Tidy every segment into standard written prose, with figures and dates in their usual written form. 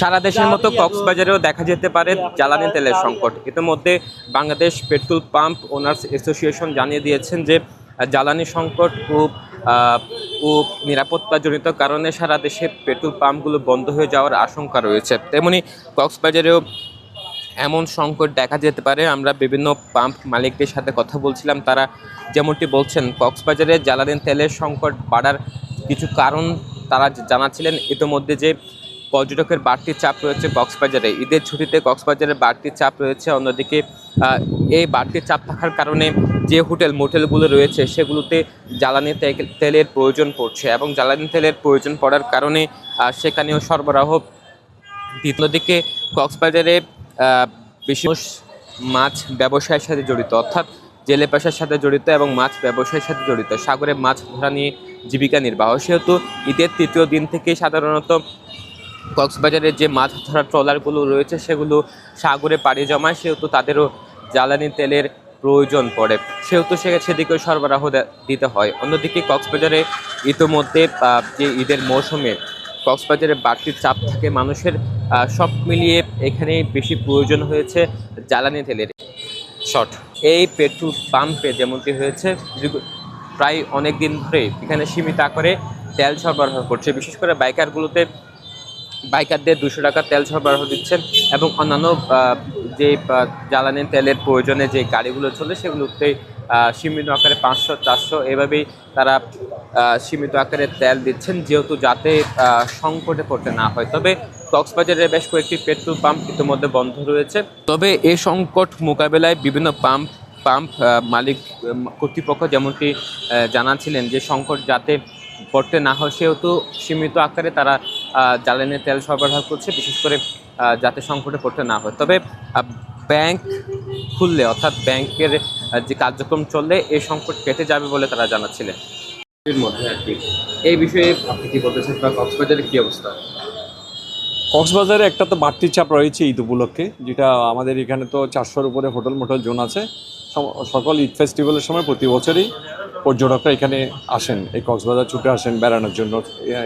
সারা দেশের মতো কক্সবাজারেও দেখা যেতে পারে জ্বালানি তেলের সংকট। ইতিমধ্যে Bangladesh petrol pump owners association জানিয়ে দিয়েছেন যে জ্বালানি সংকট ও নিরাপত্তাজনিত কারণে সারা দেশে পেট্রোল পাম্পগুলো বন্ধ হয়ে যাওয়ার আশঙ্কা রয়েছে। তেমনি কক্সবাজারেও এমন সংকট দেখা যেতে পারে। আমরা বিভিন্ন পাম্প মালিকদের সাথে কথা বলছিলাম, তারা যেমনটি বলছেন কক্সবাজারে জ্বালানি তেলের সংকট বাড়ার কিছু কারণ তারা জানাচ্ছিলেন। ইতিমধ্যে যে পর্যটকের বাড়তি চাপ রয়েছে কক্সবাজারে, ঈদের ছুটিতে কক্সবাজারে বাড়তি চাপ রয়েছে। অন্যদিকে এই বাড়তি চাপ থাকার কারণে যে মোটেলগুলো রয়েছে সেগুলোতে জ্বালানি তেলের প্রয়োজন পড়ছে এবং জ্বালানি তেলের প্রয়োজন পড়ার কারণে সেখানেও সরবরাহ। দ্বিতীয়দিকে কক্সবাজারে বেশি মাছ ব্যবসায়ের সাথে জড়িত, অর্থাৎ জেলে পেশার সাথে জড়িত এবং মাছ ব্যবসায়ের সাথে জড়িত, সাগরে মাছ ধরা নিয়ে জীবিকা নির্বাহ। সেহেতু ঈদের তৃতীয় দিন থেকে সাধারণত কক্সবাজারের যে মাছ ধরার ট্রলারগুলো রয়েছে সেগুলো সাগরে পাড়ি জমায়, সেহেতু তাদেরও জ্বালানি তেলের প্রয়োজন পড়ে, সেহেতু সেদিকেও সরবরাহ দিতে হয়। অন্যদিকে কক্সবাজারে ইতিমধ্যে যে ঈদের মৌসুমে কক্সবাজারে বাড়তি চাপ থাকে মানুষের, সব মিলিয়ে এখানে বেশি প্রয়োজন হয়েছে জ্বালানি তেলের। শর্ট এই পেট্রোল পাম্পে যেমনটি হয়েছে প্রায় অনেক দিন ধরে এখানে সীমিত আকারে তেল সরবরাহ করছে। বিশেষ করে বাইকারদের 200 টাকা তেল সরবরাহ দিচ্ছেন এবং অন্যান্য যে জ্বালানি তেলের প্রয়োজনে যে গাড়িগুলো চলে সেগুলোতে সীমিত আকারে 500-400 এভাবেই তারা সীমিত আকারে তেল দিচ্ছেন, যেহেতু যাতে সংকটে পড়তে না হয়। তবে কক্সবাজারের বেশ কয়েকটি পেট্রোল পাম্প ইতিমধ্যে বন্ধ রয়েছে। তবে এই সংকট মোকাবেলায় বিভিন্ন পাম্প মালিক কর্তৃপক্ষ যেমনটি জানাচ্ছিলেন যে সংকট যাতে পড়তে না হয় সেহেতু সীমিত আকারে তারা জ্বালানি তেল সরবরাহ করছে, বিশেষ করে যাতে সংকটে পড়তে না হয়। তবে ব্যাংক খুললে, অর্থাৎ ব্যাংকের যে কার্যক্রম চললে এই সংকট কেটে যাবে বলে তারা জানাচ্ছিলেন। এর মধ্যে আর কি এই বিষয়ে আপনি কি বলতে চান বা কক্সবাজারের কী অবস্থা? কক্সবাজারে একটা তো বাড়তি চাপ রয়েছে ঈদ উপলক্ষে, যেটা আমাদের এখানে তো 400-র উপরে মোটেল জোন আছে। সকল ঈদ ফেস্টিভ্যালের সময় প্রতি বছরই পর্যটকরা এখানে আসেন, এই কক্সবাজার ছুটে আসেন বেড়ানোর জন্য,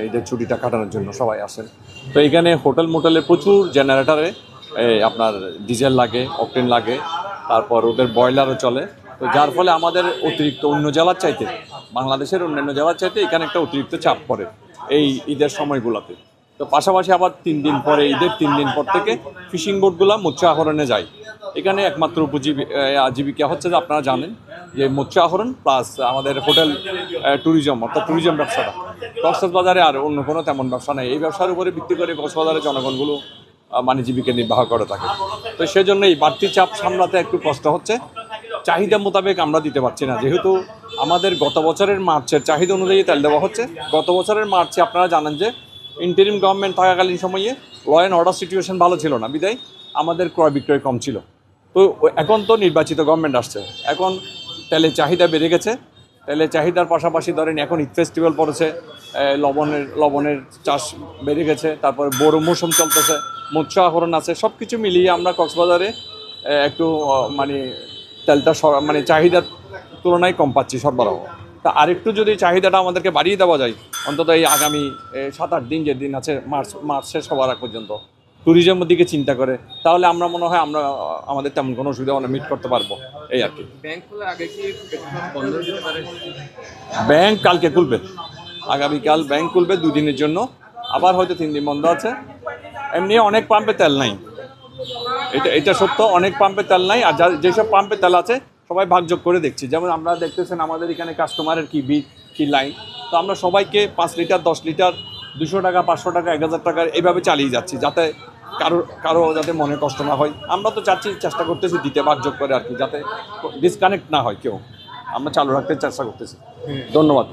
ঈদের ছুটিটা কাটানোর জন্য সবাই আসেন। তো এখানে মোটেলে প্রচুর জেনারেটারে আপনার ডিজেল লাগে, অকটেন লাগে, তারপর ওদের বয়লারও চলে। তো যার ফলে আমাদের অতিরিক্ত অন্য জেলার চাইতে, বাংলাদেশের অন্যান্য জেলার চাইতে এখানে একটা অতিরিক্ত চাপ পড়ে এই ঈদের সময়গুলোতে। তো পাশাপাশি আবার 3 দিন পরে, ঈদের 3 দিন পর থেকে ফিশিং বোটগুলো মৎস্য আহরণে যায়। এখানে একমাত্র জীবিকা হচ্ছে যে আপনারা জানেন যে মৎস্য আহরণ প্লাস আমাদের হোটেল ট্যুরিজম, অর্থাৎ ট্যুরিজম ব্যবসাটা। কক্সবাজারে আর অন্য কোনো তেমন ব্যবসা নেই। এই ব্যবসার উপরে ভিত্তি করে কক্সবাজারের জনগণগুলো মানে জীবিকা নির্বাহ করে থাকে। তো সেজন্য এই বাড়তি চাপ সামলাতে একটু কষ্ট হচ্ছে। চাহিদা মোতাবেক আমরা দিতে পারছি না, যেহেতু আমাদের গত বছরের মার্চের চাহিদা অনুযায়ী তেল দেওয়া হচ্ছে। গত বছরের মার্চে আপনারা জানেন যে ইন্টারিম গভর্নমেন্ট থাকাকালীন সময়ে ল অ্যান্ড অর্ডার সিচুয়েশন ভালো ছিল না, বিদায় আমাদের ক্রয় বিক্রয় কম ছিল। তো এখন তো নির্বাচিত গভর্নমেন্ট আসছে, এখন তেলের চাহিদা বেড়ে গেছে। তেলের চাহিদার পাশাপাশি ধরেন এখন ঈদ ফেস্টিভ্যাল পড়েছে, লবণের চাষ বেড়ে গেছে, তারপরে বড় মৌসুম চলতেছে, মৎস্য আহরণ আছে। সব কিছু মিলিয়ে আমরা কক্সবাজারে একটু মানে তেলটা মানে চাহিদার তুলনায় কম পাচ্ছি সরবরাহ। তা আরেকটু যদি চাহিদাটা আমাদেরকে বাড়িয়ে দেওয়া যায়, অন্তত এই আগামী 7-8 দিন যে দিন আছে, মার্চ শেষ হওয়ার আগ পর্যন্ত ট্যুরিজমের দিকে চিন্তা করে, তাহলে আমরা মনে হয় আমাদের তেমন কোনো অসুবিধা মিট করতে পারবো, এই আর কি। ব্যাংক কালকে খুলবে, আগামীকাল ব্যাংক খুলবে 2 দিনের জন্য, আবার হয়তো 3 দিন বন্ধ আছে। এমনি অনেক পাম্পে তেল নাই, এটা সত্য, অনেক পাম্পে তেল নাই। আর যেসব পাম্পে তেল আছে সবাই ভাগযোগ করে দেখছি। যেমন আমরা দেখতেছেন আমাদের এখানে কাস্টমারের কি লাইন। তো আমরা সবাইকে 5 লিটার 10 লিটার 200 টাকা 500 টাকা 1000 টাকা এইভাবে চালিয়ে যাচ্ছি, যাতে কারো যাতে মনে কষ্ট না হয়। আমরা তো চেষ্টা করতেছি দিতে ভাগযোগ করে আর কি, যাতে ডিসকানেক্ট না হয় কেউ। আমরা চালু রাখতে চেষ্টা করতেছি। ধন্যবাদ।